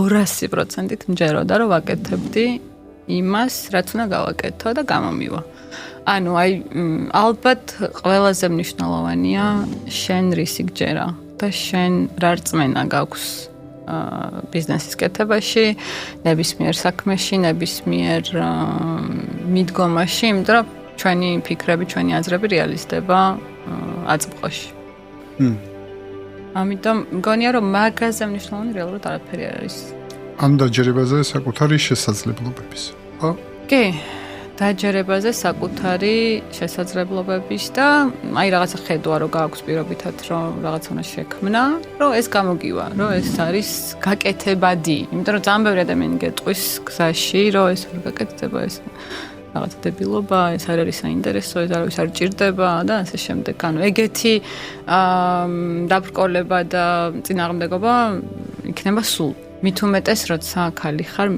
200%-ით მჯეროდა, რომ ვაკეთებდი იმას, რაც უნდა გავაკეთო და გამომივა. ანუ აი ალბათ ყველაზე მნიშვნელოვანია შენ რისი გჯერა და შენ რა რწმენა გაქვს ბიზნესის კეთებაში, ნებისმიერ საქმეში, ნებისმიერ მიდგომაში, იმიტომ რომ ჩვენი ფიქრები, ჩვენი აზრები რეალიზდება აწმყოში. ამიტომ მგონია რომ მაგაზე მნიშვნელოვანი რეალურად არაფერი არ არის. ამ დაჯერებაზე საკუთარი შესაძლებლობების. ხო? კი. დაჯერებაზე საკუთარი შესაძლებლობების და აი რაღაცა ხედვა რომ გააქვს პირობითად რომ რაღაც უნდა შექმნა, რომ ეს გამოგივა, რომ ეს არის გაკეთებადი. იმიტომ რომ ძალიან ბევრი ადამიანი გეტყვის გზაში, რომ ეს არ გაკეთდება, ეს რაღაცა დებილობა, ეს არ არის საინტერესო, ეს არავის არ ჭირდება და ასე შემდეგ. ანუ ეგეთი დაბრკოლება და წინააღმდეგობა იქნება სულ. მით უმეტეს როცა ხალი ხარ